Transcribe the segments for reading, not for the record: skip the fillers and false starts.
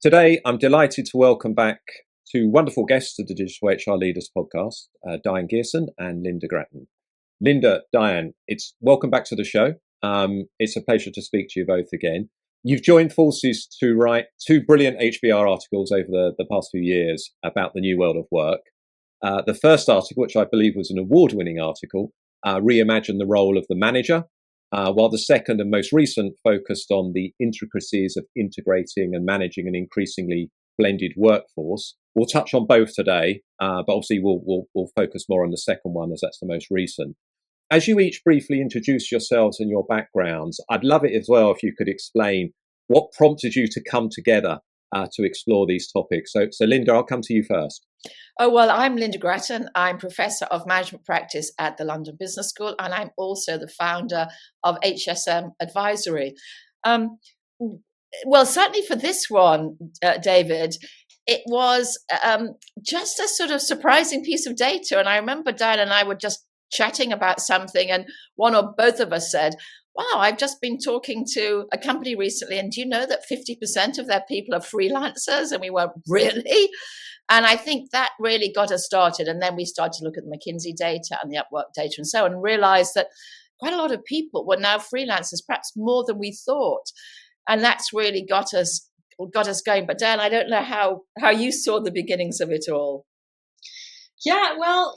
Today, I'm delighted to welcome back two wonderful guests to the Digital HR Leaders podcast, Diane Gherson and Lynda Gratton. Lynda, Diane, welcome back to the show. It's a pleasure to speak to you both again. You've joined forces to write two brilliant HBR articles over the past few years about the new world of work. The first article, which I believe was an award-winning article, reimagined the role of the manager, while the second and most recent focused on the intricacies of integrating and managing an increasingly blended workforce. We'll touch on both today, but obviously we'll focus more on the second one as that's the most recent. As you each briefly introduce yourselves and your backgrounds, I'd love it as well if you could explain what prompted you to come together to explore these topics. So Lynda, I'll come to you first. Oh, well, I'm Lynda Gratton. I'm Professor of Management Practice at the London Business School, and I'm also the founder of HSM Advisory. Well, certainly for this one, David, it was just a sort of surprising piece of data. And I remember Diane and I were just chatting about something, and one or both of us said, wow, I've just been talking to a company recently, and do you know that 50% of their people are freelancers? And we went, really? And I think that really got us started. And then we started to look at the McKinsey data and the Upwork data and so on, and realized that quite a lot of people were now freelancers, perhaps more than we thought. And that's really got us going. But Dan, I don't know how you saw the beginnings of it all. Yeah, well,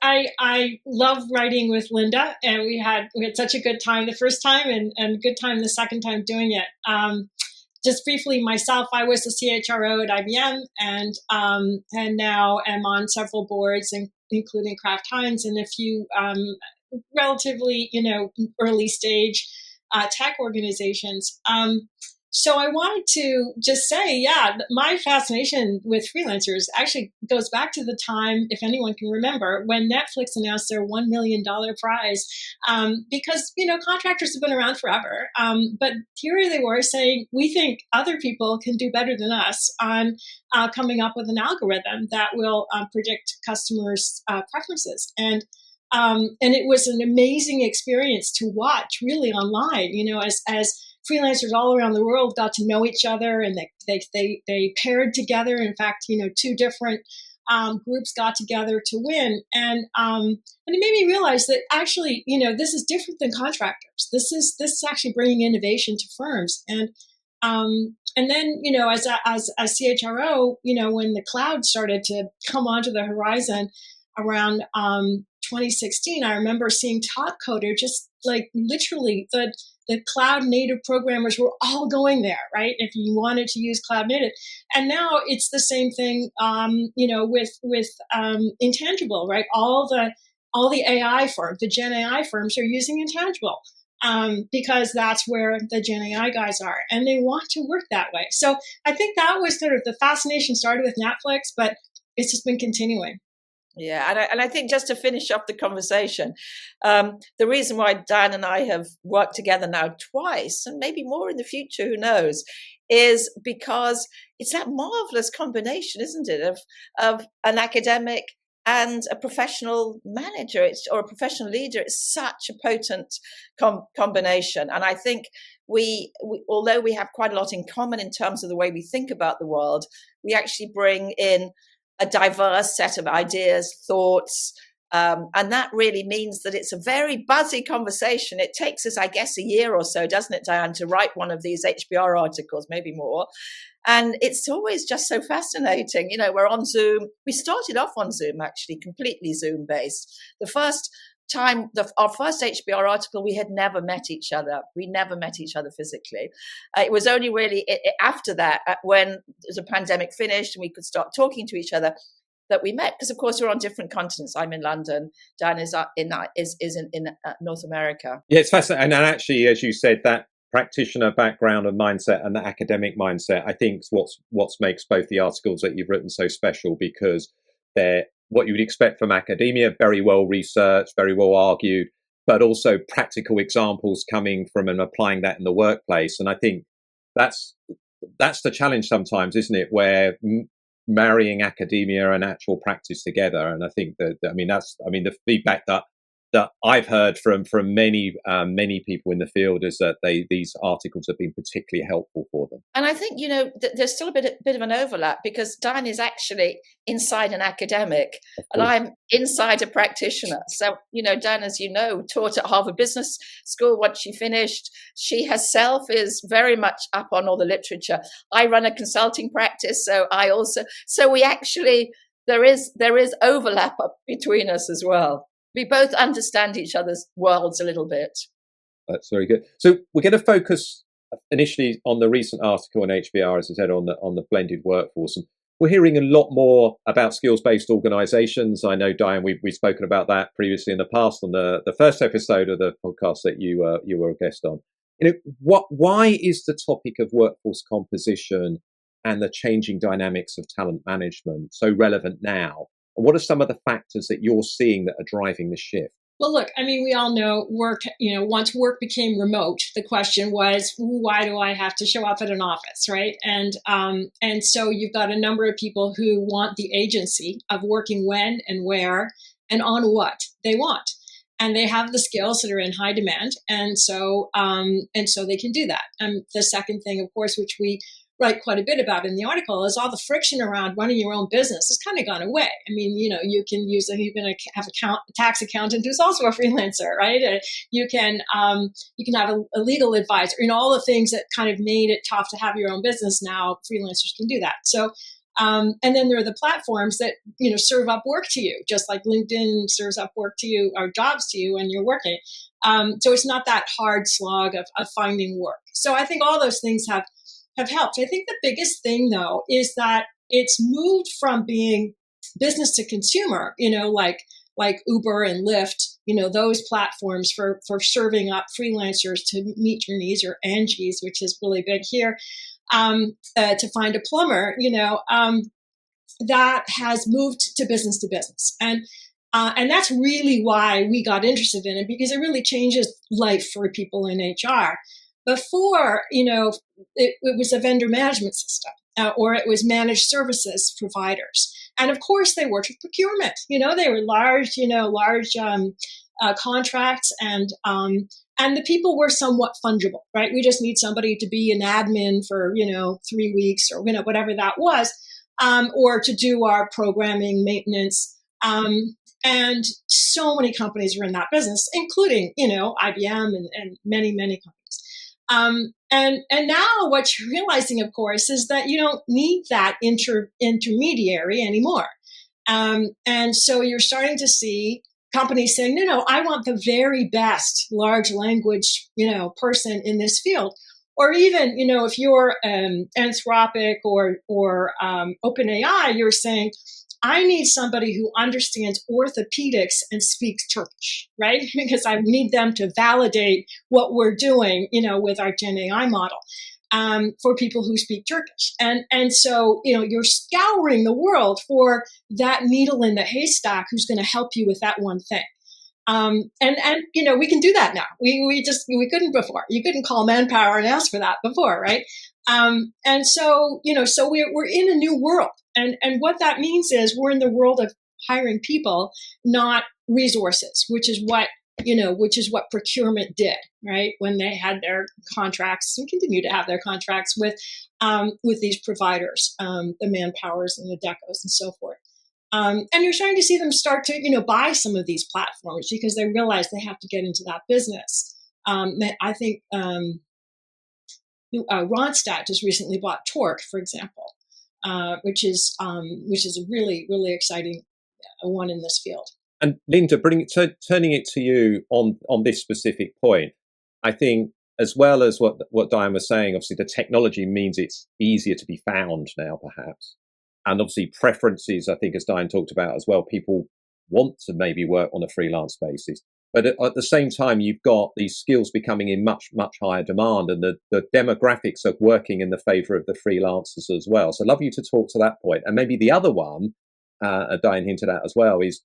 I love writing with Lynda, and we had such a good time the first time and good time the second time doing it. Just briefly, myself, I was the CHRO at IBM, and now am on several boards, including Kraft Heinz and a few relatively early stage tech organizations. So I wanted to just say, yeah, my fascination with freelancers actually goes back to the time, if anyone can remember, when Netflix announced their $1 million prize, because, contractors have been around forever. But here they were saying, we think other people can do better than us on coming up with an algorithm that will predict customers' preferences. And it was an amazing experience to watch really online, as freelancers all around the world got to know each other, and they paired together. In fact, two different groups got together to win, and it made me realize that actually, this is different than contractors. This is actually bringing innovation to firms, and then as CHRO, when the cloud started to come onto the horizon around 2016, I remember seeing Top Coder, just like literally the cloud native programmers were all going there, right? If you wanted to use cloud native. And now it's the same thing, with Intangible, right? All the AI firms, the Gen AI firms are using Intangible, because that's where the Gen AI guys are, and they want to work that way. So I think that was sort of the fascination started with Netflix, but it's just been continuing. Yeah, and I think just to finish up the conversation, the reason why Dan and I have worked together now twice, and maybe more in the future, who knows, is because it's that marvelous combination, isn't it, of an academic and a professional manager or a professional leader. It's such a potent combination. And I think we, although we have quite a lot in common in terms of the way we think about the world, we actually bring in a diverse set of ideas, thoughts, and that really means that it's a very buzzy conversation. It takes us, I guess, a year or so, doesn't it, Diane, to write one of these HBR articles, maybe more. And it's always just so fascinating. We're on Zoom. We started off on Zoom, actually, completely Zoom-based. The first time, our first HBR article, we had never met each other. We never met each other physically. It was only really after that, when the pandemic finished and we could start talking to each other, that we met. Because of course we're on different continents. I'm in London. Dan is in North America. Yeah, it's fascinating. And actually, as you said, that practitioner background and mindset and the academic mindset, I think, is what makes both the articles that you've written so special, because they're what you would expect from academia, very well researched, very well argued, but also practical examples coming from and applying that in the workplace. And I think that's the challenge sometimes, isn't it, where marrying academia and actual practice together. And I think the feedback that that I've heard from many people in the field is that these articles have been particularly helpful for them. And I think, there's still a bit of an overlap, because Diane is actually inside an academic and I'm inside a practitioner. So, Diane, as you know, taught at Harvard Business School once she finished. She herself is very much up on all the literature. I run a consulting practice, so we actually, there is overlap between us as well. We both understand each other's worlds a little bit. That's very good. So we're going to focus initially on the recent article on HBR, as I said, on the blended workforce. And we're hearing a lot more about skills-based organisations. I know, Diane, we've spoken about that previously in the past on the first episode of the podcast that you were a guest on. Why is the topic of workforce composition and the changing dynamics of talent management so relevant now? And what are some of the factors that you're seeing that are driving the shift? Well, look, I mean, we all know work, once work became remote, the question was, why do I have to show up at an office, right? And so you've got a number of people who want the agency of working when and where and on what they want. And they have the skills that are in high demand. And so they can do that. And the second thing, of course, which we write quite a bit about in the article, is all the friction around running your own business has kind of gone away. I mean, you can have a tax accountant who's also a freelancer, right? You can have a legal advisor, all the things that kind of made it tough to have your own business. Now freelancers can do that. So, and then there are the platforms that, serve up work to you, just like LinkedIn serves up work to you or jobs to you when you're working. So it's not that hard slog of finding work. So I think all those things have helped. I think the biggest thing, though, is that it's moved from being business to consumer, like Uber and Lyft, those platforms for serving up freelancers to meet your needs, or Angie's, which is really big here, to find a plumber, that has moved to business. And that's really why we got interested in it, because it really changes life for people in HR. Before, it was a vendor management system, or it was managed services providers. And of course, they worked with procurement. They were large contracts, and the people were somewhat fungible, right? We just need somebody to be an admin for, 3 weeks or, whatever that was, or to do our programming maintenance. And so many companies are in that business, including, IBM and many, many companies. And now what you're realizing, of course, is that you don't need that intermediary anymore. And so you're starting to see companies saying, no, I want the very best large language, person in this field. Or even, if you're Anthropic or OpenAI, you're saying, I need somebody who understands orthopedics and speaks Turkish, right? Because I need them to validate what we're doing, with our Gen AI model, for people who speak Turkish. And so, you're scouring the world for that needle in the haystack who's going to help you with that one thing. And we can do that now. We couldn't before. You couldn't call Manpower and ask for that before, right? And so, so we're in a new world. And what that means is we're in the world of hiring people, not resources, which is what procurement did, right? When they had their contracts and continue to have their contracts with these providers, the Manpowers and the Decos and so forth. And you're starting to see them start to, buy some of these platforms because they realize they have to get into that business. I think Ronstadt just recently bought Torque, for example, which is a really, really exciting one in this field. And Lynda, turning it to you on this specific point, I think as well as what Diane was saying, obviously the technology means it's easier to be found now, perhaps. And obviously preferences, I think, as Diane talked about as well, people want to maybe work on a freelance basis. But at the same time, you've got these skills becoming in much, much higher demand, and the demographics are working in the favor of the freelancers as well. So I'd love you to talk to that point. And maybe the other one, Diane hinted at as well, is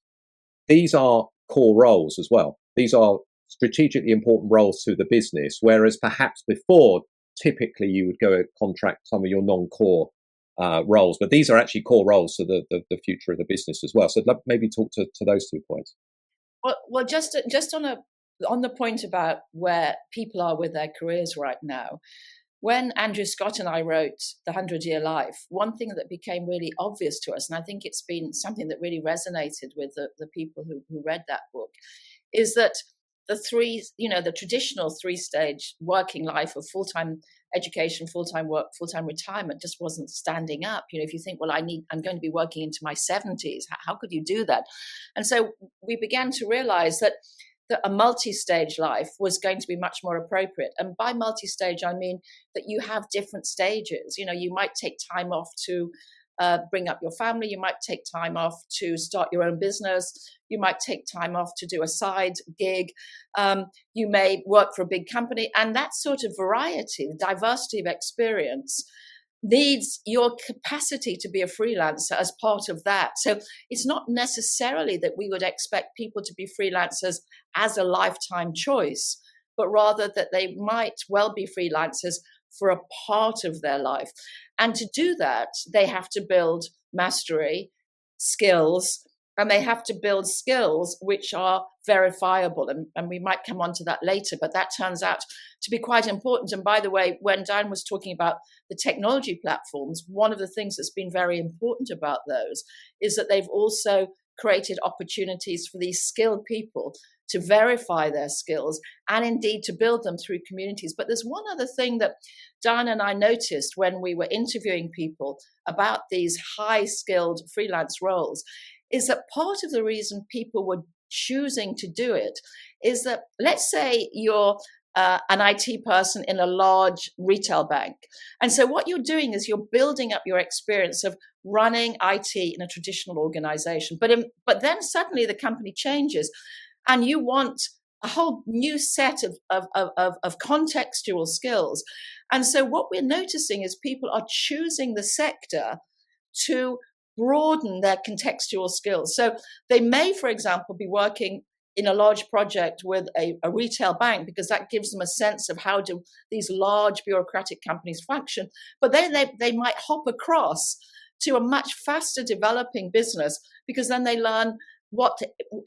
these are core roles as well. These are strategically important roles to the business, whereas perhaps before, typically you would go and contract some of your non-core roles, but these are actually core roles to the future of the business as well. So I'd love maybe talk to those 2 points. Well, just on the point about where people are with their careers right now. When Andrew Scott and I wrote The 100-Year Life, one thing that became really obvious to us, and I think it's been something that really resonated with the people who read that book, is that the traditional 3-stage working life of full-time education, full-time work, full-time retirement just wasn't standing up. If you think, well, I'm going to be working into my 70s, how could you do that? And so we began to realize that a multi-stage life was going to be much more appropriate. And by multi-stage, I mean that you have different stages. You might take time off to bring up your family. You might take time off to start your own business. You might take time off to do a side gig. You may work for a big company. And that sort of variety, the diversity of experience, needs your capacity to be a freelancer as part of that. So it's not necessarily that we would expect people to be freelancers as a lifetime choice, but rather that they might well be freelancers for a part of their life. And to do that, they have to build mastery, skills, and they have to build skills which are verifiable. And we might come on to that later, but that turns out to be quite important. And by the way, when Diane was talking about the technology platforms, one of the things that's been very important about those is that they've also created opportunities for these skilled people to verify their skills and indeed to build them through communities. But there's one other thing that Diane and I noticed when we were interviewing people about these high-skilled freelance roles, is that part of the reason people were choosing to do it is that, let's say you're an IT person in a large retail bank. And so what you're doing is you're building up your experience of running IT in a traditional organization. But then suddenly the company changes and you want a whole new set of contextual skills. And so what we're noticing is people are choosing the sector to broaden their contextual skills. So they may, for example, be working in a large project with a retail bank because that gives them a sense of how do these large bureaucratic companies function. But then they might hop across to a much faster developing business because then they learn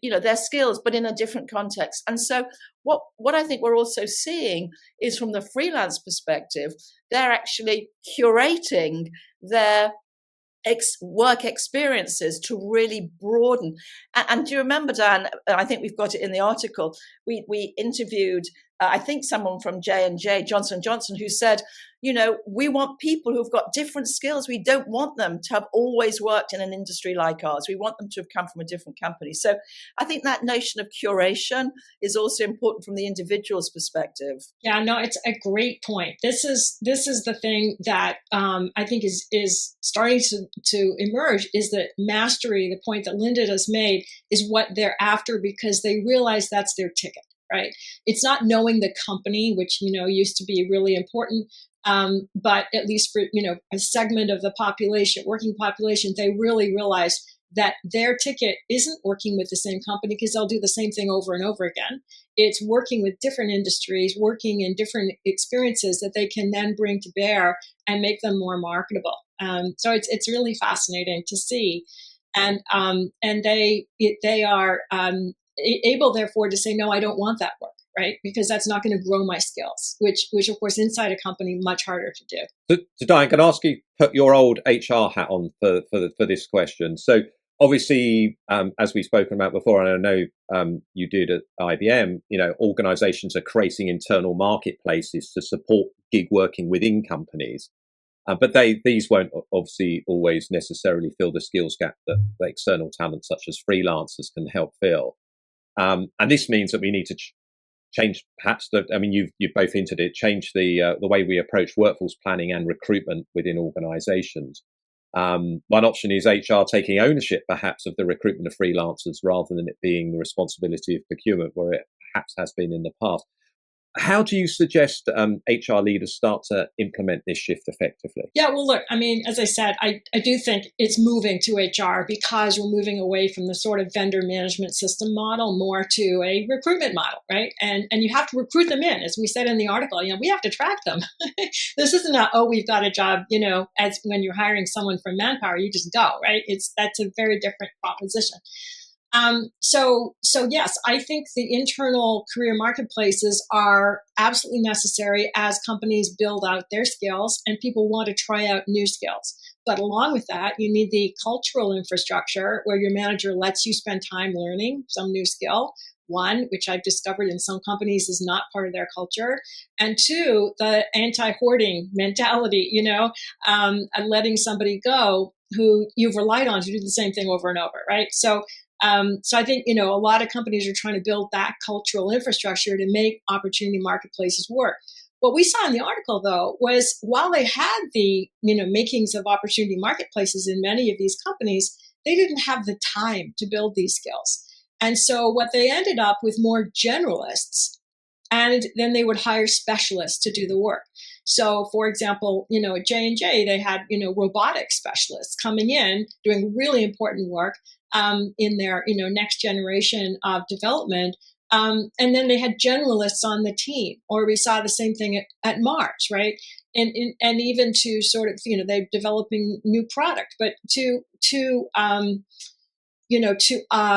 their skills, but in a different context. And so what I think we're also seeing is from the freelance perspective, they're actually curating their work experiences to really broaden. And do you remember, Dan, I think we've got it in the article, we interviewed, I think someone from J&J, Johnson & Johnson, who said, we want people who've got different skills. We don't want them to have always worked in an industry like ours. We want them to have come from a different company. So I think that notion of curation is also important from the individual's perspective. Yeah, no, it's a great point. This is the thing that I think is starting to emerge, is that mastery, the point that Lynda just made, is what they're after because they realize that's their ticket, right? It's not knowing the company, which, used to be really important. But at least for, a segment of the population, working population, they really realize that their ticket isn't working with the same company because they'll do the same thing over and over again. It's working with different industries, working in different experiences that they can then bring to bear and make them more marketable. So it's really fascinating to see. And they are able, therefore, to say, no, I don't want that work. Right? Because that's not going to grow my skills, which of course, inside a company, much harder to do. So Diane, can I ask you, put your old HR hat on for this question? So obviously, as we've spoken about before, and I know you did at IBM, organizations are creating internal marketplaces to support gig working within companies. But these won't obviously always necessarily fill the skills gap that the external talent such as freelancers can help fill. And this means that we need to change perhaps you've both hinted it, change the way we approach workforce planning and recruitment within organizations. One option is HR taking ownership perhaps of the recruitment of freelancers rather than it being the responsibility of procurement where it perhaps has been in the past. How do you suggest HR leaders start to implement this shift effectively? Yeah, well, look, as I said, I do think it's moving to HR because we're moving away from the sort of vendor management system model more to a recruitment model, right? And you have to recruit them in, as we said in the article, we have to track them. This isn't we've got a job, as when you're hiring someone from Manpower, you just go, right? That's a very different proposition. So yes, I think the internal career marketplaces are absolutely necessary as companies build out their skills and people want to try out new skills. But along with that, you need the cultural infrastructure where your manager lets you spend time learning some new skill. One, which I've discovered in some companies is not part of their culture. And two, the anti-hoarding mentality, and letting somebody go who you've relied on to do the same thing over and over, right? So I think, a lot of companies are trying to build that cultural infrastructure to make opportunity marketplaces work. What we saw in the article, though, was while they had the, makings of opportunity marketplaces in many of these companies, they didn't have the time to build these skills. And so what they ended up with more generalists, and then they would hire specialists to do the work. So, for example, at J&J, they had, robotics specialists coming in, doing really important work in their, next generation of development. And then they had generalists on the team, or we saw the same thing at Mars, right? And even to sort of, they're developing new product, but to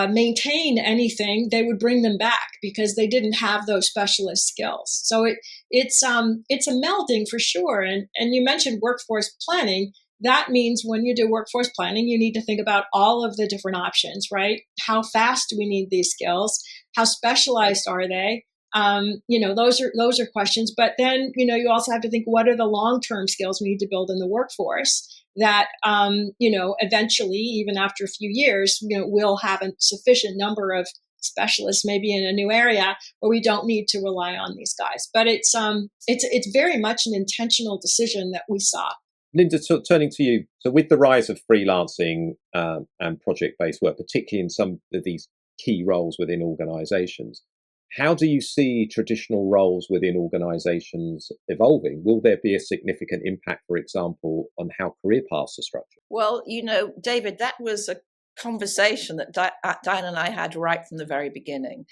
maintain anything, they would bring them back because they didn't have those specialist skills. So it's a melding for sure. And you mentioned workforce planning. That means when you do workforce planning, you need to think about all of the different options, right? How fast do we need these skills? How specialized are they? Those are questions. But then, you also have to think, what are the long-term skills we need to build in the workforce that, eventually, even after a few years, we'll have a sufficient number of specialists, maybe in a new area where we don't need to rely on these guys. But it's very much an intentional decision that we saw. Lynda, turning to you, so with the rise of freelancing and project-based work, particularly in some of these key roles within organizations, how do you see traditional roles within organizations evolving? Will there be a significant impact, for example, on how career paths are structured? Well, David, that was a conversation that Diane and I had right from the very beginning.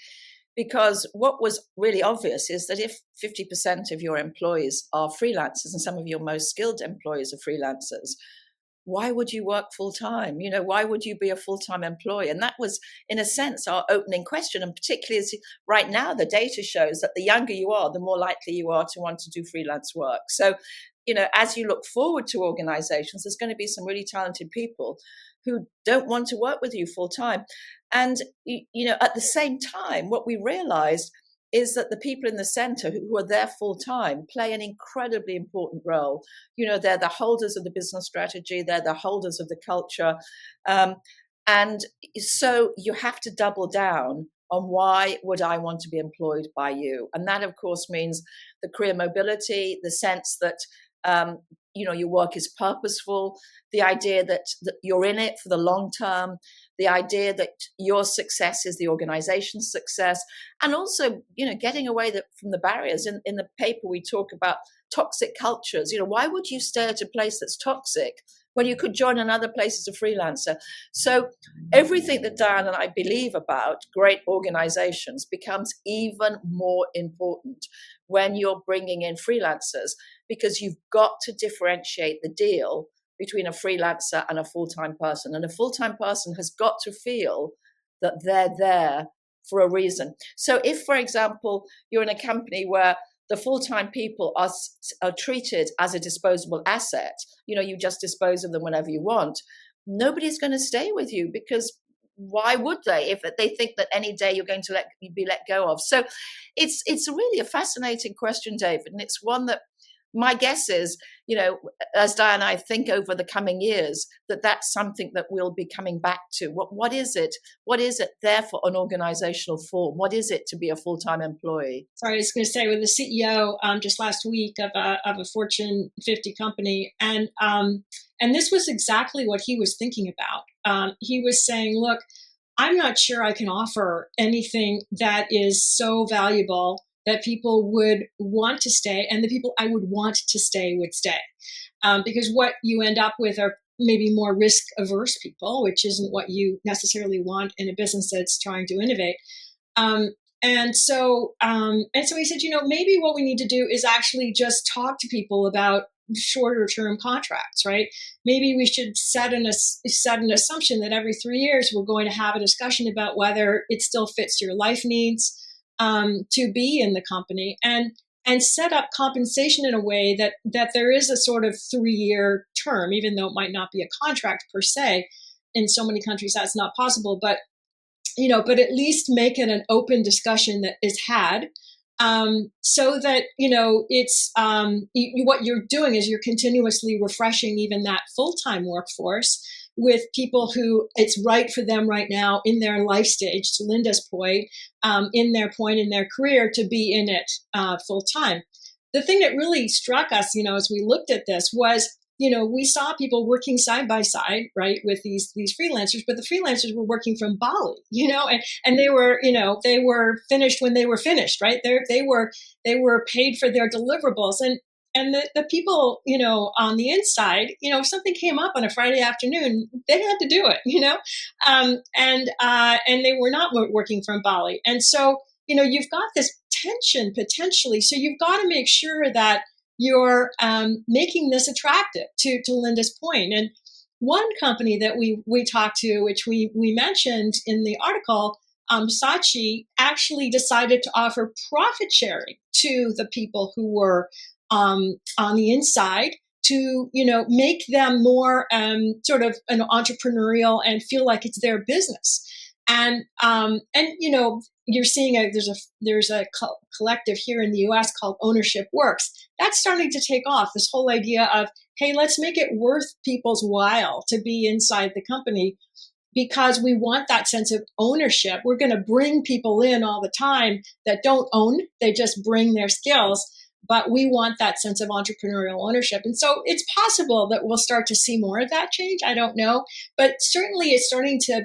Because what was really obvious is that if 50% of your employees are freelancers and some of your most skilled employees are freelancers, why would you work full time? Why would you be a full-time employee? And that was, in a sense, our opening question. And particularly as right now, the data shows that the younger you are, the more likely you are to want to do freelance work. So, as you look forward to organizations, there's going to be some really talented people who don't want to work with you full time. And, at the same time, what we realized is that the people in the center who are there full time play an incredibly important role. They're the holders of the business strategy. They're the holders of the culture. And so you have to double down on why would I want to be employed by you? And that, of course, means the career mobility, the sense that your work is purposeful, the idea that you're in it for the long term, the idea that your success is the organization's success, and also, getting away from the barriers. In the paper, we talk about toxic cultures. Why would you stay at a place that's toxic when you could join another place as a freelancer? So everything that Diane and I believe about great organizations becomes even more important when you're bringing in freelancers, because you've got to differentiate the deal between a freelancer and a full-time person. And a full-time person has got to feel that they're there for a reason. So if, for example, you're in a company where the full-time people are treated as a disposable asset, you just dispose of them whenever you want, nobody's going to stay with you, because why would they if they think that any day you're going to be let go of? So it's really a fascinating question, David, and it's one that my guess is, as Diane and I think over the coming years, that's something that we'll be coming back to. What is it? What is it there for an organizational form? What is it to be a full-time employee? Sorry, I was going to say, with the CEO just last week of a Fortune 50 company, and this was exactly what he was thinking about. He was saying, look, I'm not sure I can offer anything that is so valuable that people would want to stay, and the people I would want to stay would stay. Because what you end up with are maybe more risk-averse people, which isn't what you necessarily want in a business that's trying to innovate. And so he said, maybe what we need to do is actually just talk to people about shorter term contracts, right? Maybe we should set an assumption that every 3 years we're going to have a discussion about whether it still fits your life needs to be in the company, and set up compensation in a way that there is a sort of 3-year term, even though it might not be a contract per se. In so many countries, that's not possible, but at least make it an open discussion that is had, so that it's what you're doing is you're continuously refreshing even that full-time workforce with people who it's right for them right now in their life stage, to Lynda's point, in their point in their career, to be in it full-time. The thing that really struck us, as we looked at this was, we saw people working side by side, right, with these freelancers, but the freelancers were working from Bali, and they were finished when they were finished, right? They were paid for their deliverables, and the people, on the inside, if something came up on a Friday afternoon, they had to do it, and they were not working from Bali, and so you've got this tension potentially, so you've got to make sure that you're making this attractive, to Lynda's point. And one company that we talked to, which we mentioned in the article, Saatchi, actually decided to offer profit sharing to the people who were on the inside to make them more sort of an entrepreneurial and feel like it's their business. And you're seeing there's a collective here in the U.S. called Ownership Works. That's starting to take off, this whole idea of, hey, let's make it worth people's while to be inside the company, because we want that sense of ownership. We're going to bring people in all the time that don't own, they just bring their skills, but we want that sense of entrepreneurial ownership. And so it's possible that we'll start to see more of that change. I don't know, but certainly it's starting to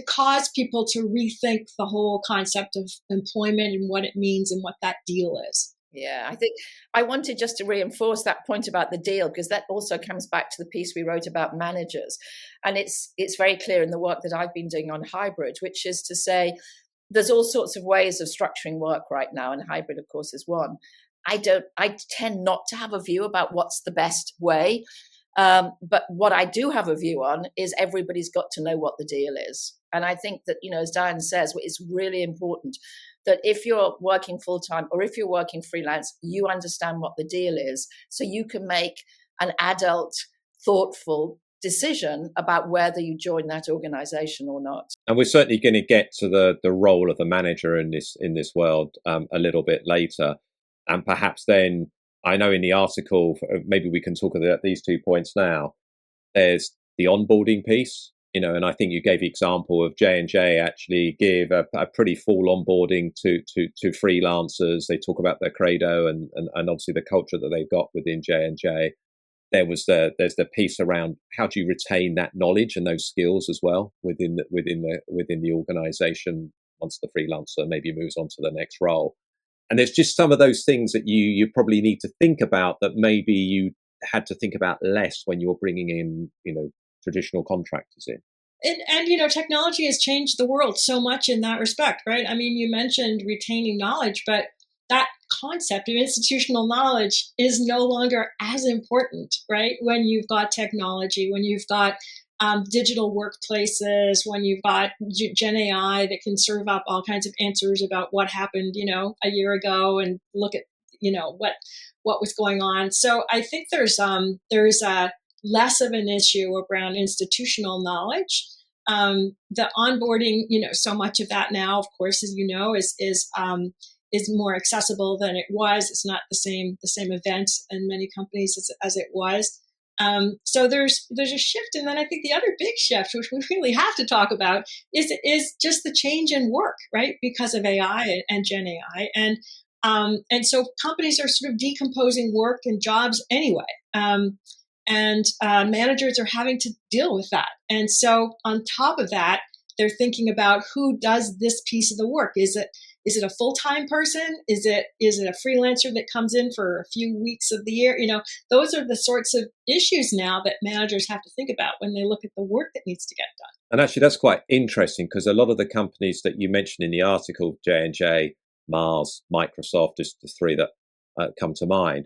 cause people to rethink the whole concept of employment and what it means and what that deal is. Yeah, I think I wanted just to reinforce that point about the deal, because that also comes back to the piece we wrote about managers. And it's very clear in the work that I've been doing on hybrid, which is to say there's all sorts of ways of structuring work right now, and hybrid, of course, is one. I tend not to have a view about what's the best way. But what I do have a view on is everybody's got to know what the deal is. And I think that, as Diane says, it's really important that if you're working full-time or if you're working freelance, you understand what the deal is, so you can make an adult, thoughtful decision about whether you join that organization or not. And we're certainly going to get to the role of the manager in this world a little bit later. And perhaps then, I know in the article, maybe we can talk about these 2 points now. There's the onboarding piece, and I think you gave the example of J&J actually give a pretty full onboarding to freelancers. They talk about their credo and obviously the culture that they've got within J&J. There's the piece around how do you retain that knowledge and those skills as well within the organization once the freelancer maybe moves on to the next role. And there's just some of those things that you probably need to think about that maybe you had to think about less when you're bringing in, traditional contractors in. And technology has changed the world so much in that respect, right? I mean, you mentioned retaining knowledge, but that concept of institutional knowledge is no longer as important, right? When you've got technology, when you've got digital workplaces, when you've got Gen AI that can serve up all kinds of answers about what happened, a year ago, and look at, what was going on. So I think there's a less of an issue around institutional knowledge. The onboarding, so much of that now, of course, as you know, is more accessible than it was. It's not the same event in many companies as it was. So there's a shift, and then I think the other big shift, which we really have to talk about, is just the change in work, right? Because of AI and Gen AI, and so companies are sort of decomposing work and jobs anyway, and managers are having to deal with that. And so on top of that, they're thinking about who does this piece of the work. Is it a full-time person? Is it a freelancer that comes in for a few weeks of the year? Those are the sorts of issues now that managers have to think about when they look at the work that needs to get done. And actually, that's quite interesting, because a lot of the companies that you mentioned in the article, J&J, Mars, Microsoft, just the three that come to mind,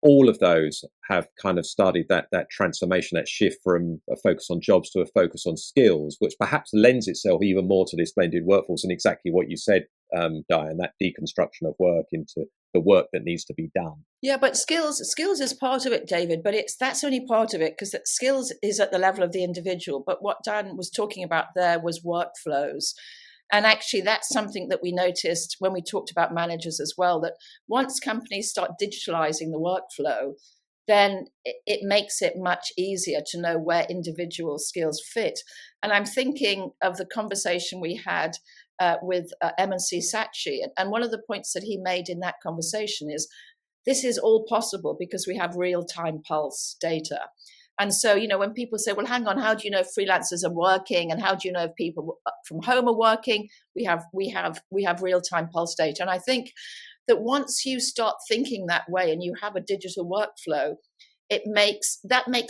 all of those have kind of started that transformation, that shift from a focus on jobs to a focus on skills, which perhaps lends itself even more to this blended workforce, and exactly what you said, Diane, that deconstruction of work into the work that needs to be done. Yeah, but skills is part of it, David, but that's only part of it, because skills is at the level of the individual. But what Dan was talking about there was workflows. And actually, that's something that we noticed when we talked about managers as well, that once companies start digitalizing the workflow, then it makes it much easier to know where individual skills fit. And I'm thinking of the conversation we had with M&C Saatchi. And one of the points that he made in that conversation is this is all possible because we have real-time pulse data. And so, when people say, well, hang on, how do you know if freelancers are working, and how do you know if people from home are working? We have real-time pulse data. And I think that once you start thinking that way and you have a digital workflow, that makes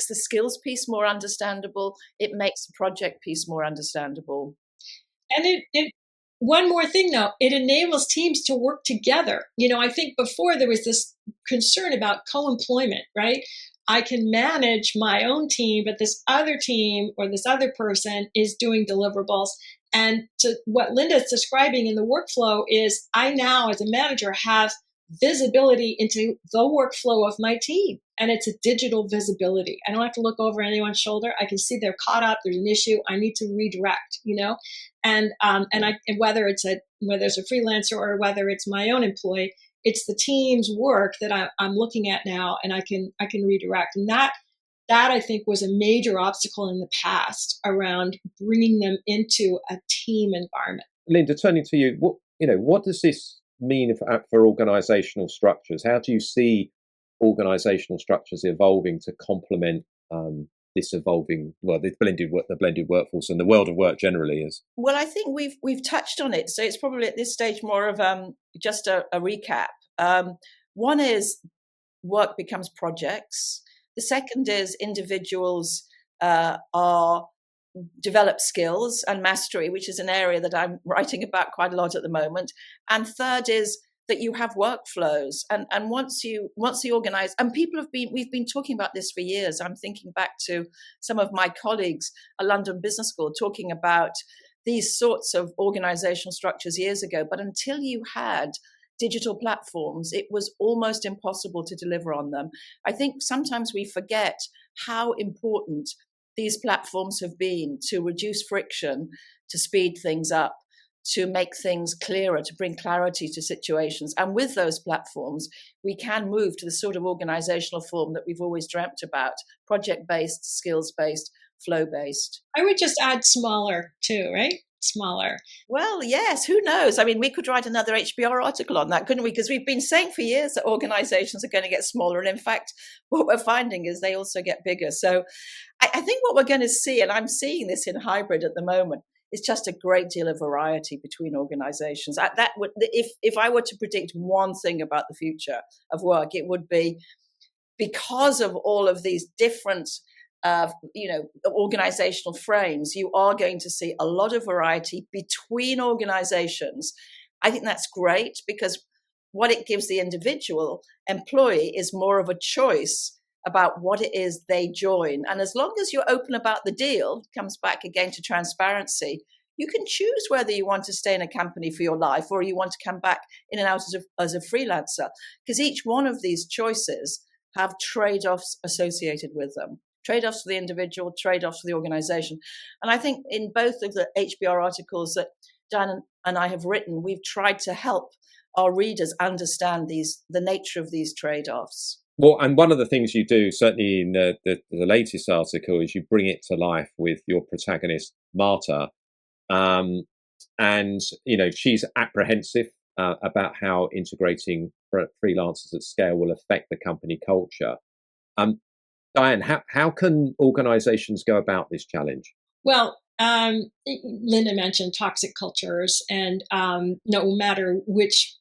the skills piece more understandable. It makes the project piece more understandable. And it one more thing, though, it enables teams to work together. I think before there was this concern about co-employment, right? I can manage my own team, but this other team or this other person is doing deliverables. And to what Lynda is describing in the workflow is I now, as a manager, have visibility into the workflow of my team. And it's a digital visibility. I don't have to look over anyone's shoulder. I can see they're caught up. There's an issue. I need to redirect, and whether it's a freelancer or whether it's my own employee, it's the team's work that I'm looking at now, and I can redirect. And that I think was a major obstacle in the past around bringing them into a team environment. Lynda, turning to you, what does this mean for organizational structures? How do you see organizational structures evolving to complement this evolving, the blended workforce and the world of work generally is? Well, I think we've touched on it, so it's probably at this stage more of just a recap. One is work becomes projects. The second is individuals develop skills and mastery, which is an area that I'm writing about quite a lot at the moment. And third is that you have workflows, and once you organize, and we've been talking about this for years. I'm thinking back to some of my colleagues at London Business School talking about these sorts of organizational structures years ago. But until you had digital platforms, it was almost impossible to deliver on them. I think sometimes we forget how important these platforms have been to reduce friction, to speed things up, to make things clearer, to bring clarity to situations. And with those platforms, we can move to the sort of organizational form that we've always dreamt about: project-based, skills-based, flow-based. I would just add smaller too, right? Smaller. Well, yes, who knows? I mean, we could write another HBR article on that, couldn't we? Because we've been saying for years that organizations are going to get smaller. And in fact, what we're finding is they also get bigger. So I think what we're going to see, and I'm seeing this in hybrid at the moment, is just a great deal of variety between organizations. That would, if I were to predict one thing about the future of work, it would be, because of all of these different organizational frames, you are going to see a lot of variety between organizations. I think that's great, because what it gives the individual employee is more of a choice about what it is they join. And as long as you're open about the deal, it comes back again to transparency, you can choose whether you want to stay in a company for your life or you want to come back in and out as a freelancer, because each one of these choices have trade-offs associated with them. Trade-offs for the individual, trade-offs for the organization. And I think in both of the HBR articles that Dan and I have written, we've tried to help our readers understand the nature of these trade-offs. Well, and one of the things you do, certainly in the latest article, is you bring it to life with your protagonist, Marta. And, she's apprehensive about how integrating freelancers at scale will affect the company culture. Diane, how can organizations go about this challenge? Well, Lynda mentioned toxic cultures, and no matter which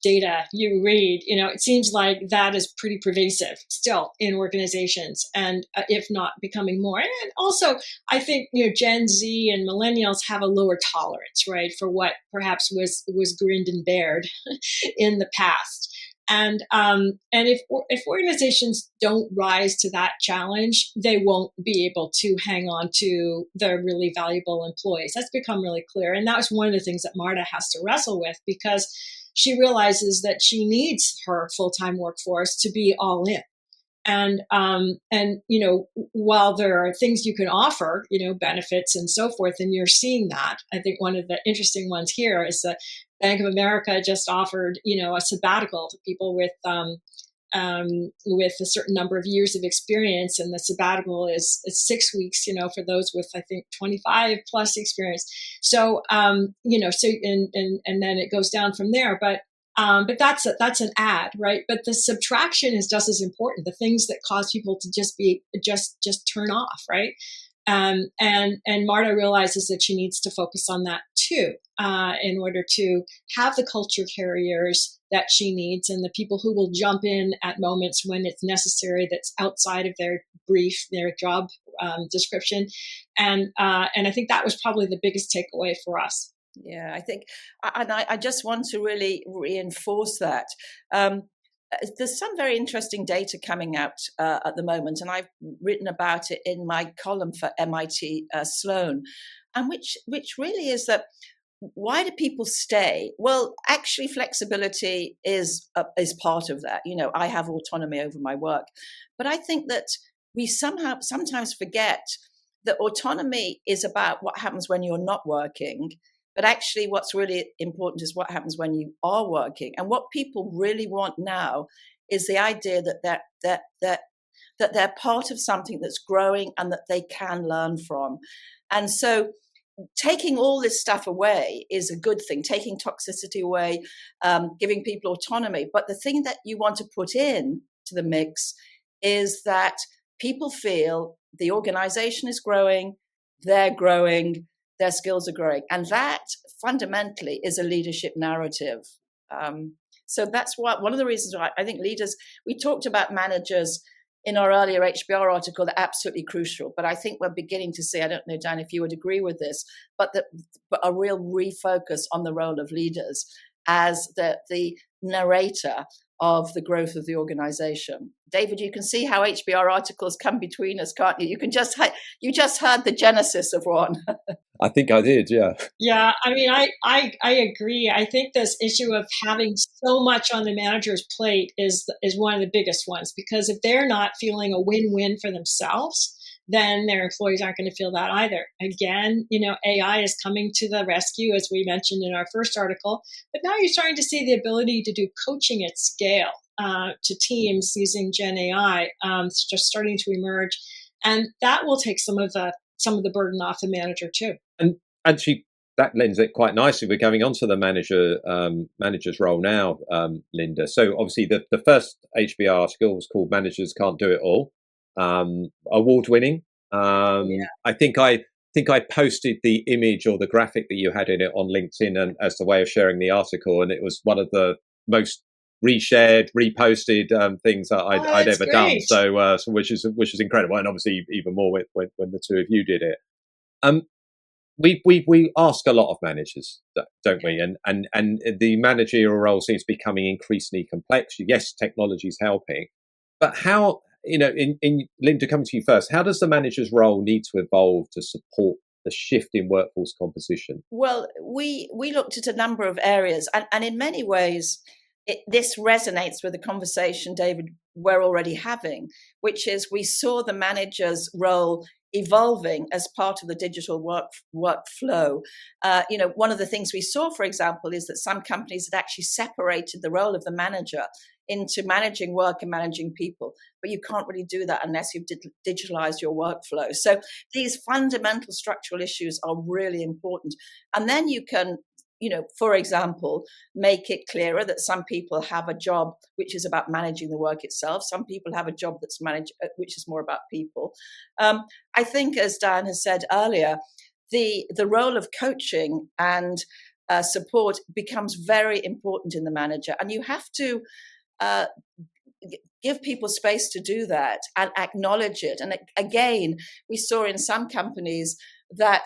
data you read, it seems like that is pretty pervasive still in organizations, and if not becoming more. And also, I think Gen Z and millennials have a lower tolerance, right, for what perhaps was grinned and bared in the past. And if organizations don't rise to that challenge, they won't be able to hang on to their really valuable employees. That's become really clear. And that was one of the things that Marta has to wrestle with, because she realizes that she needs her full-time workforce to be all in. And while there are things you can offer, benefits and so forth, and you're seeing that, I think one of the interesting ones here is that Bank of America just offered, a sabbatical to people with a certain number of years of experience, and the sabbatical is 6 weeks, for those with, I think, 25 plus experience. So, and then it goes down from there. But that's an ad, right? But the subtraction is just as important. The things that cause people to just turn off, right? And Marta realizes that she needs to focus on that too, in order to have the culture carriers that she needs, and the people who will jump in at moments when it's necessary, that's outside of their brief, their job description. And I think that was probably the biggest takeaway for us. Yeah, I think, and I just want to really reinforce that. There's some very interesting data coming out at the moment, and I've written about it in my column for MIT Sloan, and which really is that, why do people stay? Well, actually, flexibility is part of that. I have autonomy over my work, but I think that we sometimes forget that autonomy is about what happens when you're not working. But actually, what's really important is what happens when you are working. And what people really want now is the idea that they're part of something that's growing and that they can learn from. And so taking all this stuff away is a good thing, taking toxicity away, giving people autonomy. But the thing that you want to put in to the mix is that people feel the organization is growing, they're growing, their skills are growing. And that fundamentally is a leadership narrative. So that's one of the reasons why I think leaders, we talked about managers in our earlier HBR article, they're absolutely crucial. But I think we're beginning to see, I don't know, Dan, if you would agree with this, but a real refocus on the role of leaders as the narrator of the growth of the organization. David, you can see how HBR articles come between us, can't you? You just heard the genesis of one. I think I did, yeah. Yeah, I mean, I agree. I think this issue of having so much on the manager's plate is one of the biggest ones, because if they're not feeling a win-win for themselves, then their employees aren't going to feel that either. Again, AI is coming to the rescue, as we mentioned in our first article, but now you're starting to see the ability to do coaching at scale to teams using Gen AI, just starting to emerge, and that will take some of the burden off the manager too. And actually, that lends it quite nicely. We're going on to the manager's role now, Lynda. So obviously, the first HBR article was called "Managers Can't Do It All." Award-winning. I think I posted the image or the graphic that you had in it on LinkedIn and as the way of sharing the article, and it was one of the most reshared, reposted things that I'd ever done. So which is incredible, and obviously even more when the two of you did it. We ask a lot of managers, don't we? And the managerial role seems to be becoming increasingly complex. Yes, technology is helping, but how? In Lynda, coming to you first, how does the manager's role need to evolve to support the shift in workforce composition? Well, we looked at a number of areas, and in many ways, this resonates with the conversation, David, we're already having, which is we saw the manager's role evolving as part of the digital workflow. One of the things we saw, for example, is that some companies had actually separated the role of the manager into managing work and managing people. But you can't really do that unless you've digitalized your workflow. So these fundamental structural issues are really important. And then you can, for example, make it clearer that some people have a job which is about managing the work itself. Some people have a job that's which is more about people. I think, as Diane has said earlier, the role of coaching and support becomes very important in the manager. And you have to give people space to do that and acknowledge it. And again, we saw in some companies that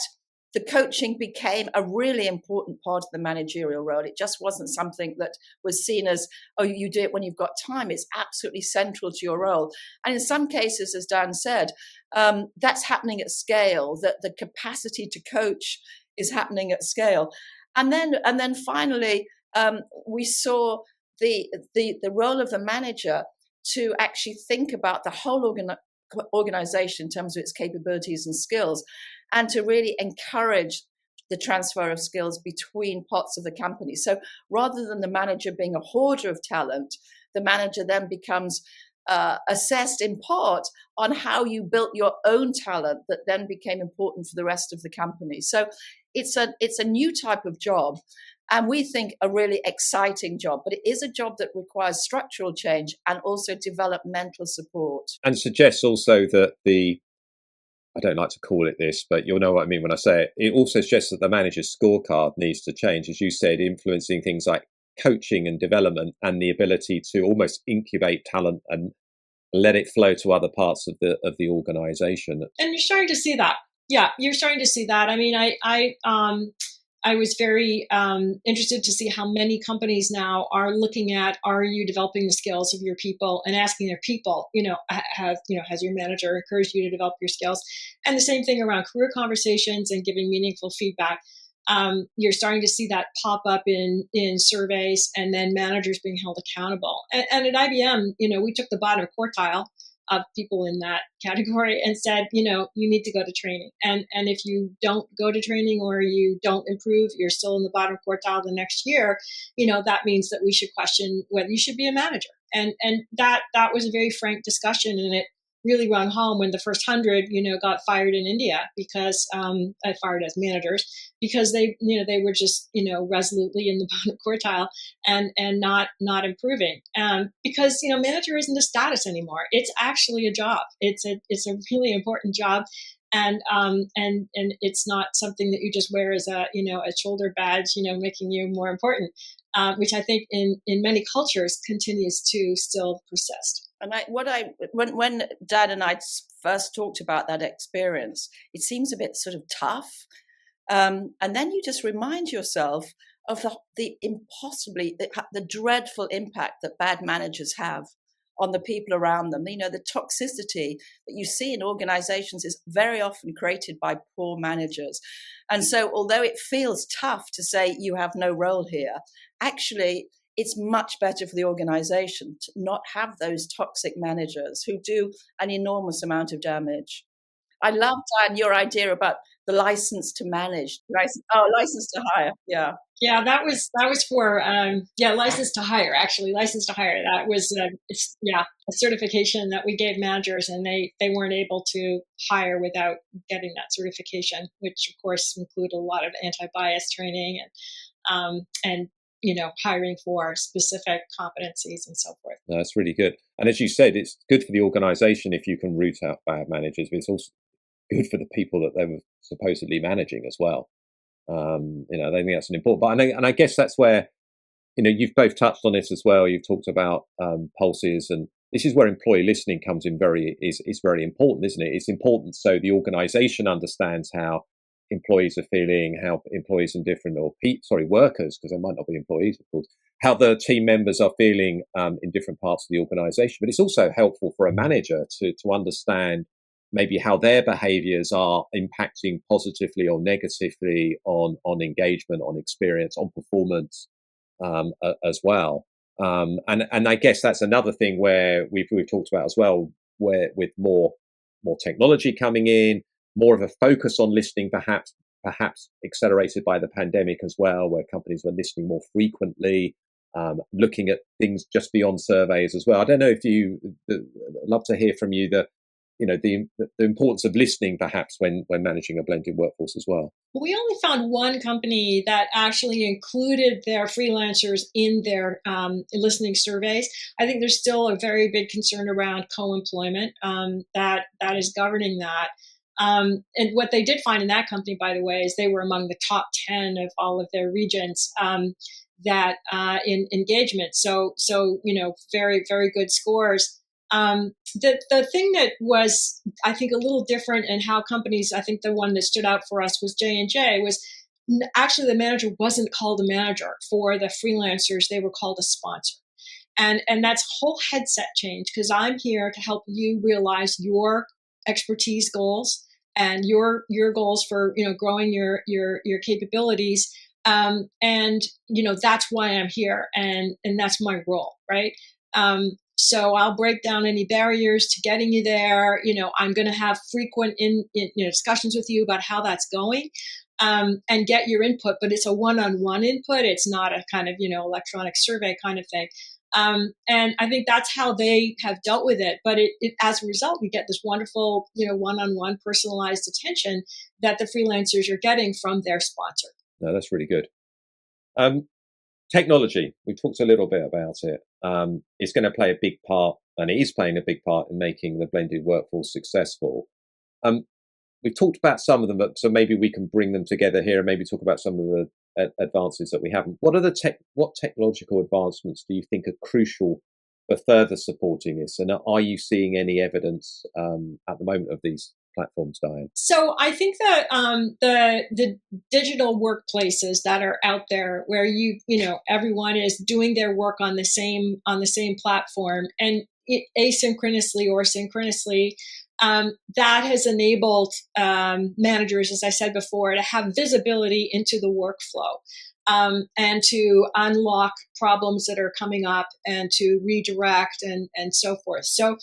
the coaching became a really important part of the managerial role. It just wasn't something that was seen as, oh, you do it when you've got time. It's absolutely central to your role. And in some cases, as Dan said, that's happening at scale, that the capacity to coach is happening at scale. And then finally, we saw the role of the manager to actually think about the whole organization in terms of its capabilities and skills, and to really encourage the transfer of skills between parts of the company. So rather than the manager being a hoarder of talent, the manager then becomes assessed in part on how you built your own talent that then became important for the rest of the company. So it's a new type of job, and we think a really exciting job, but it is a job that requires structural change and also developmental support. And suggests also that I don't like to call it this, but you'll know what I mean when I say it. It also suggests that the manager's scorecard needs to change, as you said, influencing things like coaching and development and the ability to almost incubate talent and let it flow to other parts of the organization. And you're starting to see that. Yeah, you're starting to see that. I mean, I was very interested to see how many companies now are looking at, are you developing the skills of your people, and asking their people, has your manager encouraged you to develop your skills? And the same thing around career conversations and giving meaningful feedback. You're starting to see that pop up in surveys, and then managers being held accountable. And at IBM, we took the bottom quartile of people in that category and said, you need to go to training. And if you don't go to training or you don't improve, you're still in the bottom quartile the next year, that means that we should question whether you should be a manager. And that was a very frank discussion, and it really rung home when the first 100, got fired in India because fired as managers because they were just, resolutely in the bottom quartile and not improving. Because, manager isn't a status anymore. It's actually a job. It's a really important job. And it's not something that you just wear as a shoulder badge, making you more important, which I think in many cultures continues to still persist. And when Dan and I first talked about that experience, it seems a bit sort of tough. And then you just remind yourself of the dreadful impact that bad managers have on the people around them. The toxicity that you see in organizations is very often created by poor managers. And so although it feels tough to say you have no role here, actually it's much better for the organization to not have those toxic managers who do an enormous amount of damage. I love, Dan, your idea about the license to manage. License to hire. Yeah. Yeah, that was for license to hire. Actually, license to hire. That was a certification that we gave managers, and they weren't able to hire without getting that certification, which of course included a lot of anti-bias training and hiring for specific competencies and so forth. No, that's really good. And as you said, it's good for the organization if you can root out bad managers, but it's also good for the people that they were supposedly managing as well. I think that's an important part. And I guess that's where, you've both touched on this as well. You've talked about pulses, and this is where employee listening comes in is very important, isn't it? It's important so the organization understands how employees are feeling, how employees in different workers, because they might not be employees, of course, how the team members are feeling in different parts of the organization. But it's also helpful for a manager to understand maybe how their behaviors are impacting positively or negatively on engagement, on experience, on performance as well. And I guess that's another thing where we've talked about as well, where with more technology coming in, more of a focus on listening, perhaps accelerated by the pandemic as well, where companies were listening more frequently, looking at things just beyond surveys as well. I don't know if I'd love to hear from you the importance of listening perhaps when managing a blended workforce as well. We only found one company that actually included their freelancers in their listening surveys. I think there's still a very big concern around co-employment that is governing that. And what they did find in that company, by the way, is they were among the top 10 of all of their regions that in engagement. So very, very good scores. The thing that was, I think, a little different in how companies, I think the one that stood out for us was J&J, was actually the manager wasn't called a manager for the freelancers. They were called a sponsor. And that's a whole headset change, because I'm here to help you realize your expertise goals and your goals for, growing your capabilities. And that's why I'm here, and that's my role, right? So I'll break down any barriers to getting you there. I'm going to have frequent discussions with you about how that's going, and get your input. But it's a one-on-one input. It's not a kind of electronic survey kind of thing. And I think that's how they have dealt with it. But it as a result, we get this wonderful one-on-one personalized attention that the freelancers are getting from their sponsor. No, that's really good. Technology, we talked a little bit about it. It's going to play a big part, and it is playing a big part in making the blended workforce successful. We've talked about some of them, so maybe we can bring them together here and maybe talk about some of the advances that we haven't. What technological advancements do you think are crucial for further supporting this? And are you seeing any evidence at the moment of these platforms, Diane? So I think that the digital workplaces that are out there, where everyone is doing their work on the same platform, and asynchronously or synchronously, that has enabled managers, as I said before, to have visibility into the workflow, and to unlock problems that are coming up, and to redirect and so forth. So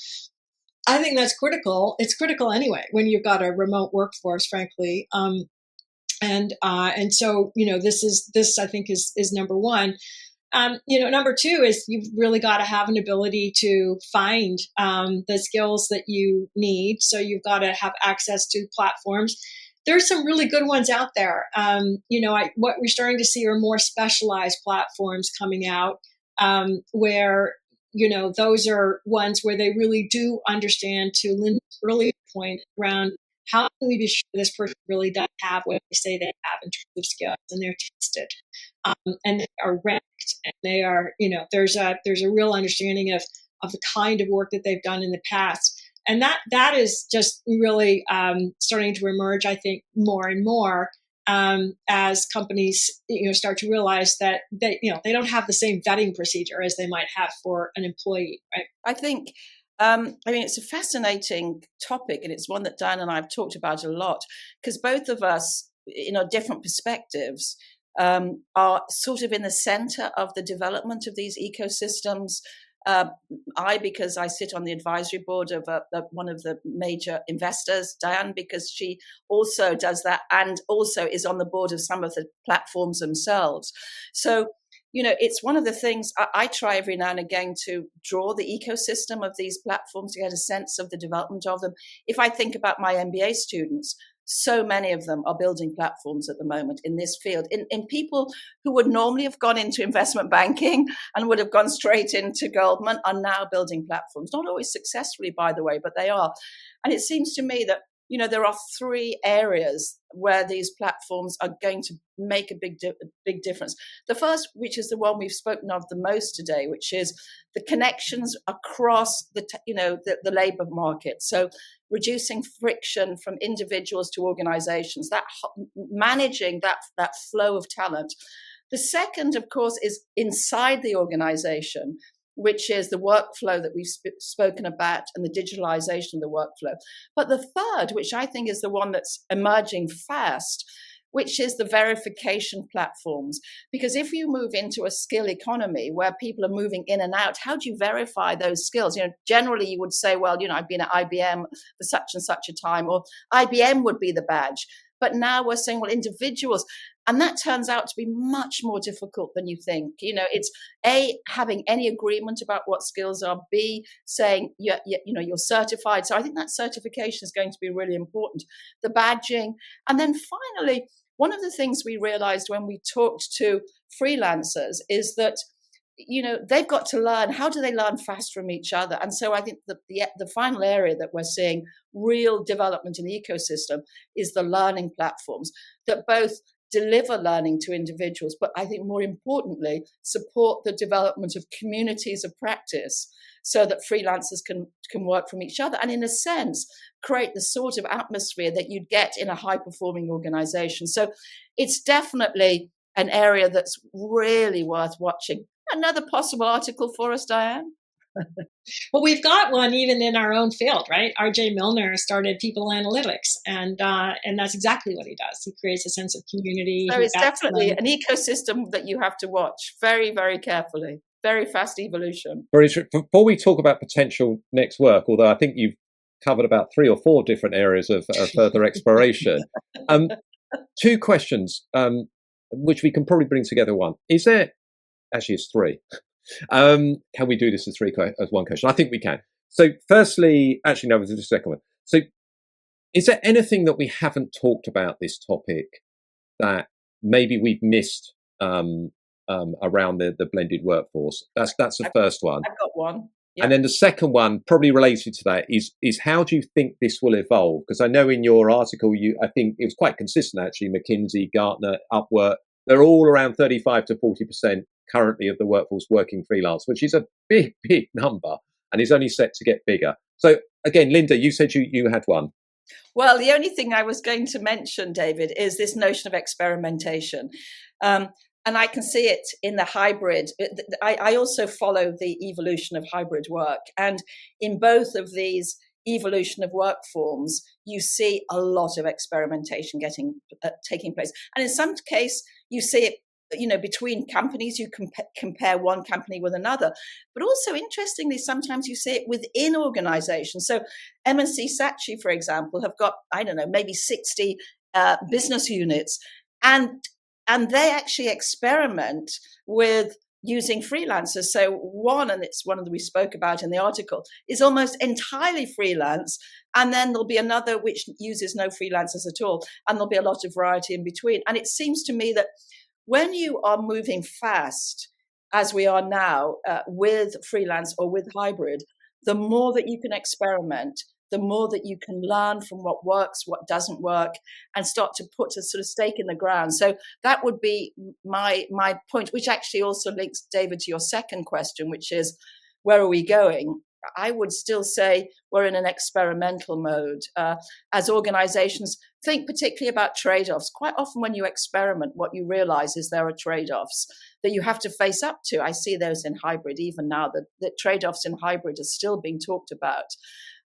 I think that's critical. It's critical anyway when you've got a remote workforce, frankly. And so this I think is number one. Number two is you've really got to have an ability to find the skills that you need. So you've got to have access to platforms. There's some really good ones out there. What we're starting to see are more specialized platforms coming out, where those are ones where they really do understand, to Lynda's earlier point around how can we be sure this person really does have what they say they have in terms of skills, and they're tested, and they are ranked, and they are, there's a real understanding of the kind of work that they've done in the past. And that is just really starting to emerge, I think, more and more, as companies start to realize that they don't have the same vetting procedure as they might have for an employee, right? I think it's a fascinating topic, and it's one that Dan and I have talked about a lot, because both of us, different perspectives, are sort of in the center of the development of these ecosystems. Because I sit on the advisory board of one of the major investors, Diane, because she also does that, and also is on the board of some of the platforms themselves. So, it's one of the things I try every now and again to draw the ecosystem of these platforms to get a sense of the development of them. If I think about my MBA students, so many of them are building platforms at the moment in this field, in people who would normally have gone into investment banking and would have gone straight into Goldman, are now building platforms. Not always successfully, by the way, but they are. And it seems to me that, there are three areas where these platforms are going to make a big difference. The first, which is the one we've spoken of the most today, which is the connections across the labor market. So reducing friction from individuals to organizations, that managing that flow of talent. The second, of course, is inside the organization, which is the workflow that we've spoken about, and the digitalization of the workflow. But the third, which I think is the one that's emerging fast, which is the verification platforms. Because if you move into a skill economy where people are moving in and out, how do you verify those skills? Generally you would say, well, I've been at IBM for such and such a time, or IBM would be the badge. But now we're saying, well, individuals, and that turns out to be much more difficult than you think. It's A, having any agreement about what skills are, B, saying, you're certified. So I think that certification is going to be really important, the badging. And then finally, one of the things we realized when we talked to freelancers is that they've got to learn. How do they learn fast from each other? And so I think that the final area that we're seeing real development in the ecosystem is the learning platforms that both deliver learning to individuals, but I think more importantly, support the development of communities of practice so that freelancers can work from each other and, in a sense, create the sort of atmosphere that you'd get in a high-performing organization. So it's definitely an area that's really worth watching. Another possible article for us, Diane? Well, we've got one even in our own field, right? R.J. Milner started People Analytics, and that's exactly what he does. He creates a sense of community. So it's definitely an ecosystem that you have to watch very, very carefully. Very fast evolution. Before we talk about potential next work, although I think you've covered about 3 or 4 different areas of further exploration, 2 questions, which we can probably bring together. One, is there, actually it's 3. Can we do this as 3 as one question? I think we can. So firstly, actually no, this is the second one. So is there anything that we haven't talked about this topic that maybe we've missed around the blended workforce? That's the first one. I've got one. Yep. And then the second one, probably related to that, is how do you think this will evolve? Because I know in your article, I think it was quite consistent actually. McKinsey, Gartner, Upwork, they're all around 35 to 40% currently of the workforce working freelance, which is a big, big number, and is only set to get bigger. So again, Lynda, you said you had one. Well, the only thing I was going to mention, David, is this notion of experimentation. And I can see it in the hybrid. I also follow the evolution of hybrid work. And in both of these evolution of work forms, you see a lot of experimentation taking place. And in some case, you see it, between companies. You compare one company with another. But also, interestingly, sometimes you see it within organizations. So M&C Saatchi, for example, have got, maybe 60 business units. And they actually experiment with using freelancers. So one, and it's one that we spoke about in the article, is almost entirely freelance. And then there'll be another which uses no freelancers at all. And there'll be a lot of variety in between. And it seems to me that when you are moving fast, as we are now, with freelance or with hybrid, the more that you can experiment, the more that you can learn from what works, what doesn't work, and start to put a sort of stake in the ground. So that would be my point, which actually also links, David, to your second question, which is, where are we going? I would still say we're in an experimental mode. As organizations think particularly about trade-offs. Quite often when you experiment, what you realize is there are trade-offs that you have to face up to. I see those in hybrid even now, that trade-offs in hybrid are still being talked about.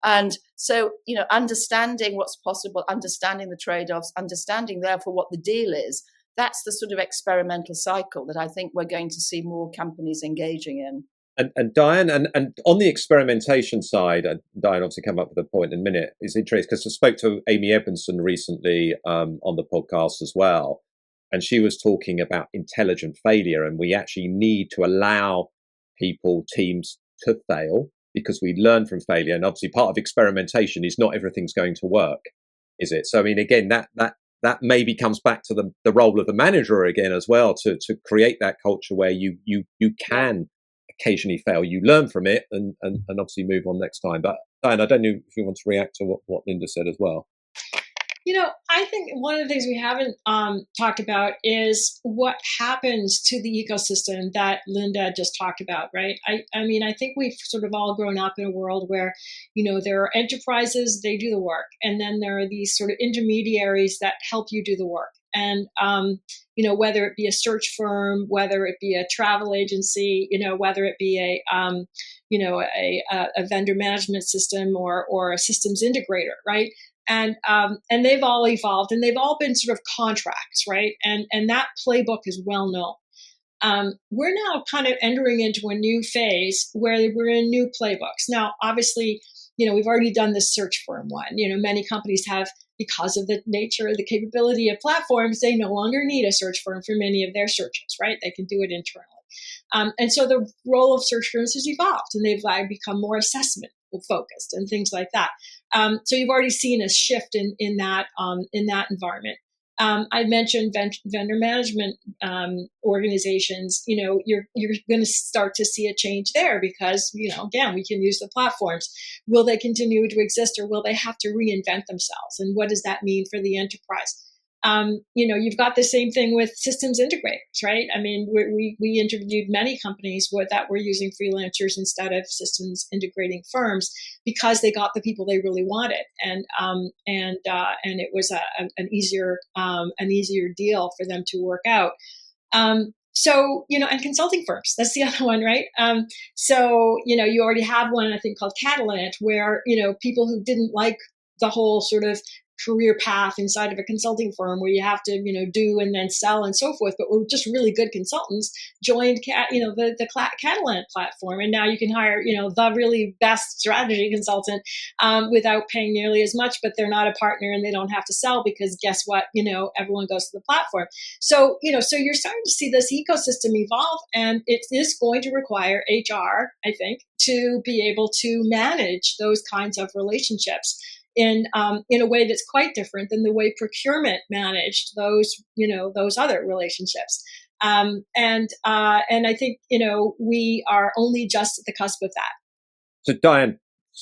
And so, understanding what's possible, understanding the trade-offs, understanding therefore what the deal is, that's the sort of experimental cycle that I think we're going to see more companies engaging in. And Diane, and on the experimentation side, Diane obviously come up with a point in a minute, is interesting because I spoke to Amy Edmondson recently on the podcast as well. And she was talking about intelligent failure. And we actually need to allow people, teams to fail because we learn from failure. And obviously part of experimentation is not everything's going to work, is it? So, I mean, again, that maybe comes back to the role of the manager again as well, to create that culture where you can occasionally fail, you learn from it and obviously move on next time. But Diane, I don't know if you want to react to what Lynda said as well. I think one of the things we haven't talked about is what happens to the ecosystem that Lynda just talked about, right? I mean, I think we've sort of all grown up in a world where, there are enterprises, they do the work, and then there are these sort of intermediaries that help you do the work. And, whether it be a search firm, whether it be a travel agency, whether it be a vendor management system or a systems integrator, right? And they've all evolved and they've all been sort of contracts, right? And that playbook is well known. We're now kind of entering into a new phase where we're in new playbooks. Now, obviously, we've already done this search firm one. Many companies have, because of the nature of the capability of platforms, they no longer need a search firm for many of their searches, right? They can do it internally. And so the role of search firms has evolved and they've become more assessment focused and things like that. So you've already seen a shift in that environment. I mentioned vendor management organizations. You're going to start to see a change there because again, we can use the platforms. Will they continue to exist or will they have to reinvent themselves? And what does that mean for the enterprise? You've got the same thing with systems integrators, right? I mean, we interviewed many companies that were using freelancers instead of systems integrating firms because they got the people they really wanted, and it was an easier deal for them to work out. And consulting firms, that's the other one, right? You already have one, I think, called Catalant, where, people who didn't like the whole sort of career path inside of a consulting firm where you have to, do and then sell and so forth, but we're just really good consultants, joined, the Catalant platform. And now you can hire, the really best strategy consultant without paying nearly as much, but they're not a partner and they don't have to sell because guess what? Everyone goes to the platform. So you're starting to see this ecosystem evolve, and it is going to require HR, I think, to be able to manage those kinds of relationships in a way that's quite different than the way procurement managed those other relationships. And I think, we are only just at the cusp of that. So Diane,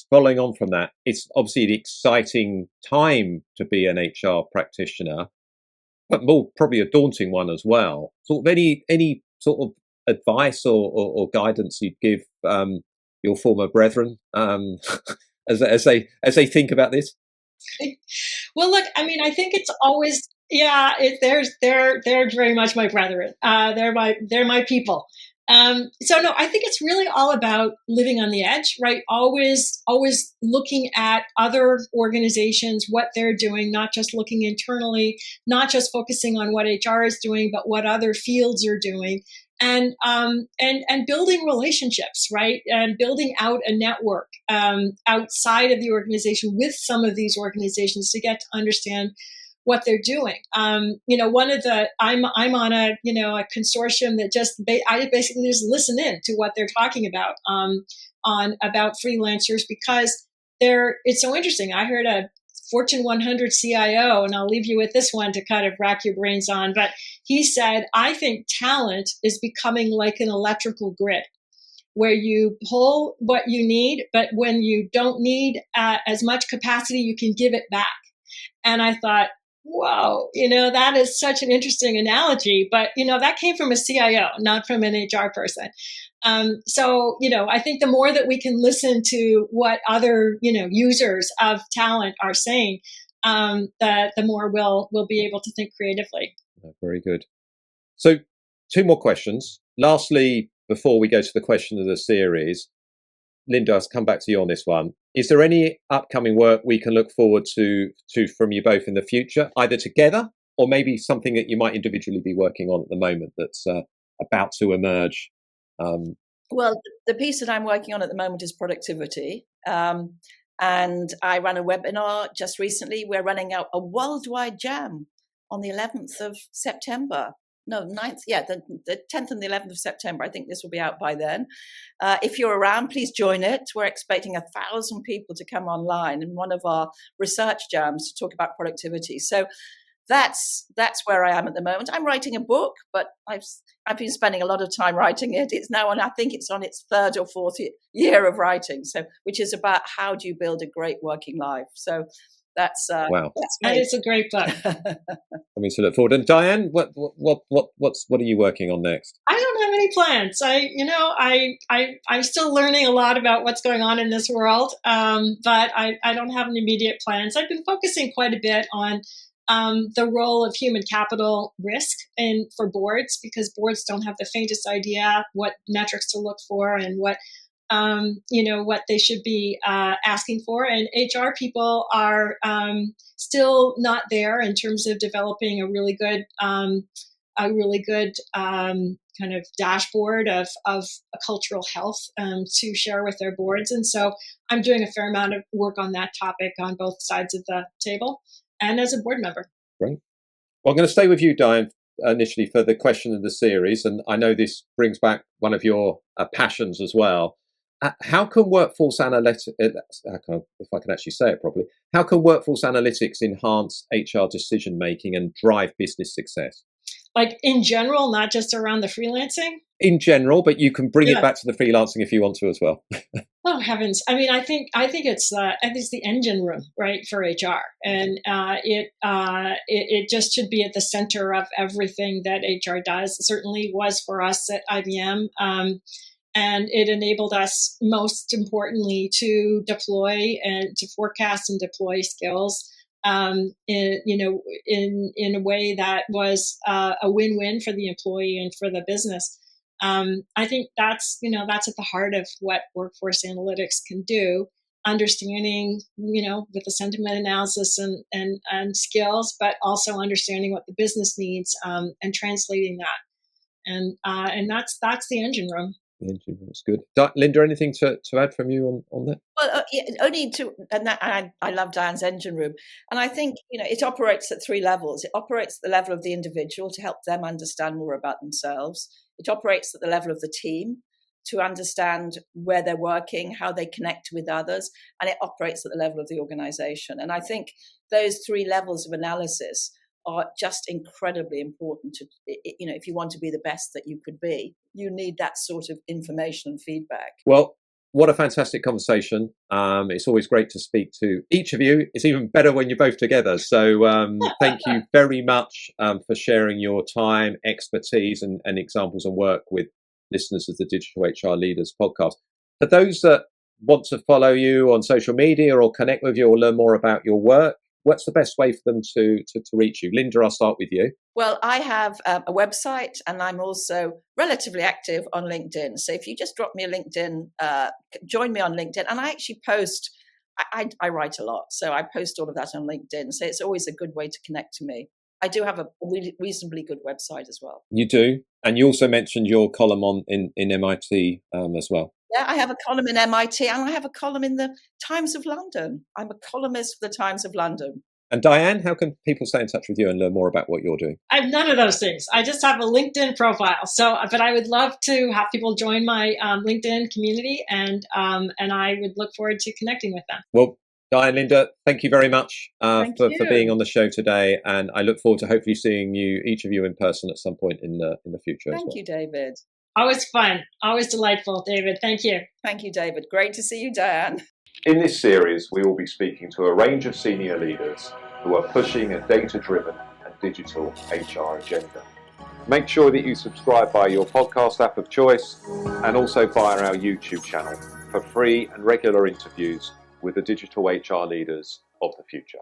following on from that, it's obviously an exciting time to be an HR practitioner, but more probably a daunting one as well. Sort of any sort of advice or guidance you'd give your former brethren as they think about this? Well, look, I mean, I think it's always, they're very much my brethren. They're my people. No, I think it's really all about living on the edge, right? Always looking at other organizations, what they're doing, not just looking internally, not just focusing on what HR is doing, but what other fields are doing. And building relationships, right? And building out a network outside of the organization with some of these organizations to get to understand what they're doing. I'm on a consortium that I basically just listen in to what they're talking about about freelancers because it's so interesting. I heard a Fortune 100 CIO, and I'll leave you with this one to kind of rack your brains on. But he said, I think talent is becoming like an electrical grid where you pull what you need, but when you don't need as much capacity, you can give it back. And I thought, whoa, that is such an interesting analogy. But, that came from a CIO, not from an HR person. I think the more that we can listen to what other, users of talent are saying, the more we'll be able to think creatively. Very good. So 2 more questions. Lastly, before we go to the question of the series, Lynda, I'll come back to you on this one. Is there any upcoming work we can look forward to from you both in the future, either together or maybe something that you might individually be working on at the moment that's about to emerge? Well, the piece that I'm working on at the moment is productivity. And I ran a webinar just recently. We're running out a worldwide jam on the 11th of September. No, 9th. Yeah, the 10th and the 11th of September. I think this will be out by then. If you're around, please join it. We're expecting 1,000 people to come online in one of our research jams to talk about productivity. So that's where I am at the moment. I'm writing a book, but I've been spending a lot of time writing it. It's now I think it's on its 3rd or 4th year of writing. So, which is about how do you build a great working life. So that's wow. And it's a great book. I mean, to look forward. And Diane, what are you working on next? I don't have any plans. I'm still learning a lot about what's going on in this world, but I don't have any immediate plans. I've been focusing quite a bit on the role of human capital risk for boards, because boards don't have the faintest idea what metrics to look for and what they should be asking for. And HR people are still not there in terms of developing a really good kind of dashboard of cultural health to share with their boards. And so I'm doing a fair amount of work on that topic on both sides of the table and as a board member. Great. Well, I'm going to stay with you, Diane, initially for the question of the series. And I know this brings back one of your passions as well. How can workforce analytics, if I can actually say it properly, how can workforce analytics enhance HR decision making and drive business success? like in general, not just around the freelancing? In general, but you can bring it back to the freelancing if you want to as well. Oh heavens! I mean, I think it's the engine room, right, for HR, and it just should be at the center of everything that HR does. It certainly was for us at IBM, and it enabled us, most importantly, to deploy and to forecast and deploy skills. In a way that was a win-win for the employee and for the business. I think that's at the heart of what workforce analytics can do, understanding, with the sentiment analysis and skills, but also understanding what the business needs, and translating that. And that's the engine room. The engine room is good. Lynda, anything to add from you on that? Well, only to, and I love Diane's engine room. And I think, it operates at three levels. It operates at the level of the individual to help them understand more about themselves. It operates at the level of the team to understand where they're working, how they connect with others, and it operates at the level of the organization. And I think those three levels of analysis are just incredibly important to, if you want to be the best that you could be, you need that sort of information and feedback. Well, what a fantastic conversation. It's always great to speak to each of you. It's even better when you're both together. So thank you very much for sharing your time, expertise and examples and work with listeners of the Digital HR Leaders podcast. For those that want to follow you on social media or connect with you or learn more about your work, what's the best way for them to reach you? Lynda, I'll start with you. Well, I have a website and I'm also relatively active on LinkedIn. So if you just drop me a LinkedIn, join me on LinkedIn. And I actually post, I write a lot. So I post all of that on LinkedIn. So it's always a good way to connect to me. I do have a reasonably good website as well. You do? And you also mentioned your column in MIT as well. Yeah, I have a column in MIT and I have a column in the Times of London. I'm a columnist for the Times of London. And Diane, how can people stay in touch with you and learn more about what you're doing? I have none of those things. I just have a LinkedIn profile. So, but I would love to have people join my LinkedIn community, and I would look forward to connecting with them. Well, Diane, Lynda, thank you very much for being on the show today, and I look forward to hopefully seeing each of you in person at some point in the future. Thank you, David. Always fun, always delightful, David. Thank you. Thank you, David. Great to see you, Diane. In this series, we will be speaking to a range of senior leaders who are pushing a data-driven and digital HR agenda. Make sure that you subscribe via your podcast app of choice and also via our YouTube channel for free and regular interviews with the digital HR leaders of the future.